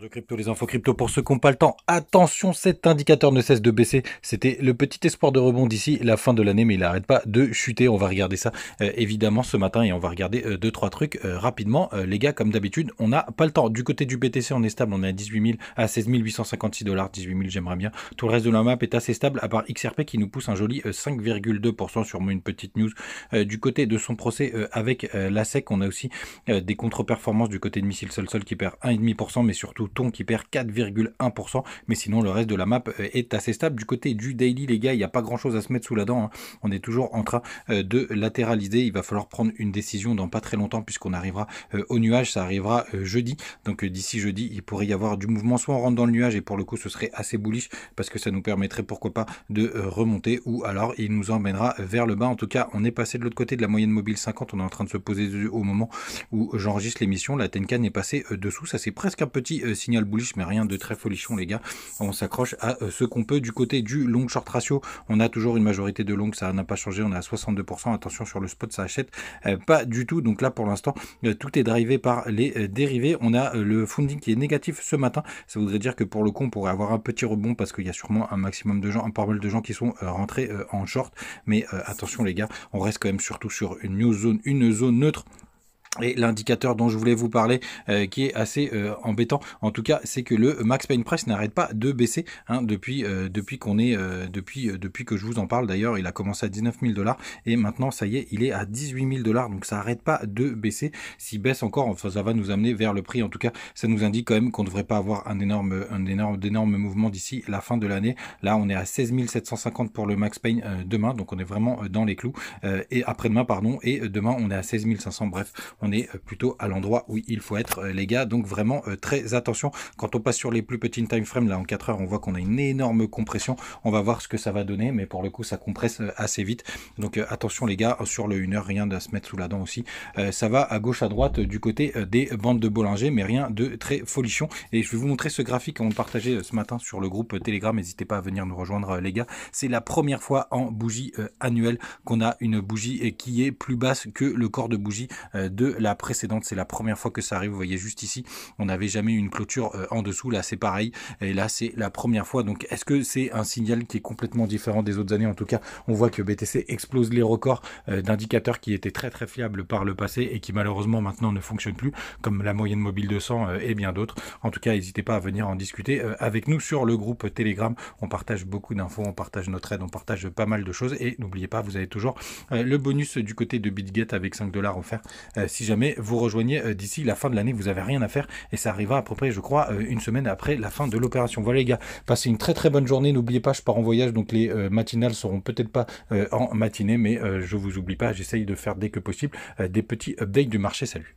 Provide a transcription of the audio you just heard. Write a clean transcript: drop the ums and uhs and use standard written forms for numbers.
De crypto, les infos crypto pour ceux qui n'ont pas le temps. Attention, cet indicateur ne cesse de baisser. C'était le petit espoir de rebond d'ici la fin de l'année, mais il n'arrête pas de chuter. On va regarder ça évidemment ce matin et on va regarder deux, trois trucs rapidement. Les gars, comme d'habitude, on n'a pas le temps. Du côté du BTC, on est stable. On est à 18 000, à 16 856 $. 18 000, j'aimerais bien. Tout le reste de la map est assez stable, à part XRP qui nous pousse un joli 5,2% sur une petite news. Du côté de son procès avec la SEC, on a aussi des contre-performances du côté de Missile Sol qui perd 1,5%, mais surtout Ton qui perd 4,1%, mais sinon le reste de la map est assez stable. Du côté du daily, les gars, il n'y a pas grand chose à se mettre sous la dent, hein. On est toujours en train de latéraliser. Il va falloir prendre une décision dans pas très longtemps puisqu'on arrivera au nuage. Ça arrivera jeudi, donc d'ici jeudi il pourrait y avoir du mouvement. Soit on rentre dans le nuage et pour le coup ce serait assez bullish parce que ça nous permettrait pourquoi pas de remonter, ou alors il nous emmènera vers le bas. En tout cas, on est passé de l'autre côté de la moyenne mobile 50. On est en train de se poser au moment où j'enregistre l'émission. La Tenkan est passée dessous. Ça c'est presque un petit signal bullish, mais rien de très folichon, les gars. On s'accroche à ce qu'on peut. Du côté du long short ratio, on a toujours une majorité de long, ça n'a pas changé. On est à 62%. Attention, sur le spot, ça achète pas du tout. Donc là, pour l'instant, tout est drivé par les dérivés. On a le funding qui est négatif ce matin. Ça voudrait dire que pour le coup, on pourrait avoir un petit rebond parce qu'il y a sûrement un maximum de gens, un pas mal de gens qui sont rentrés en short. Mais attention, les gars, on reste quand même surtout sur une zone neutre. Et l'indicateur dont je voulais vous parler, qui est assez embêtant, en tout cas, c'est que le Max Pain Price n'arrête pas de baisser, hein, depuis qu'on est, depuis que je vous en parle. D'ailleurs, il a commencé à 19 000 $ et maintenant, ça y est, il est à 18 000 $. Donc, ça n'arrête pas de baisser. S'il baisse encore, enfin, ça va nous amener vers le prix. En tout cas, ça nous indique quand même qu'on ne devrait pas avoir un d'énorme mouvement d'ici la fin de l'année. Là, on est à 16 750 pour le Max Pain demain, donc on est vraiment dans les clous. Et après-demain, pardon, et demain, on est à 16 500. Bref, on est plutôt à l'endroit où il faut être, les gars. Donc vraiment très attention. Quand on passe sur les plus petits time frames, là en 4 heures, on voit qu'on a une énorme compression. On va voir ce que ça va donner, mais pour le coup ça compresse assez vite. Donc attention, les gars, sur le 1 heure, rien de se mettre sous la dent aussi. Ça va à gauche à droite du côté des bandes de Bollinger, mais rien de très folichon. Et je vais vous montrer ce graphique qu'on partageait ce matin sur le groupe Telegram. N'hésitez pas à venir nous rejoindre, les gars. C'est la première fois en bougie annuelle qu'on a une bougie qui est plus basse que le corps de bougie de la précédente. C'est la première fois que ça arrive. Vous voyez juste ici, on n'avait jamais eu une clôture en dessous. Là c'est pareil, et là c'est la première fois. Donc est-ce que c'est un signal qui est complètement différent des autres années? En tout cas, on voit que BTC explose les records d'indicateurs qui étaient très très fiables par le passé et qui malheureusement maintenant ne fonctionnent plus, comme la moyenne mobile 200 et bien d'autres. En tout cas, n'hésitez pas à venir en discuter avec nous sur le groupe Telegram. On partage beaucoup d'infos, on partage notre aide, on partage pas mal de choses, et n'oubliez pas, vous avez toujours le bonus du côté de BitGet avec 5 $ offerts si jamais vous rejoignez d'ici la fin de l'année. Vous avez rien à faire et ça arrivera à peu près, je crois, une semaine après la fin de l'opération. Voilà, les gars, passez une très très bonne journée. N'oubliez pas, je pars en voyage, donc les matinales seront peut-être pas en matinée, mais je vous oublie pas, j'essaye de faire dès que possible des petits updates du marché. Salut.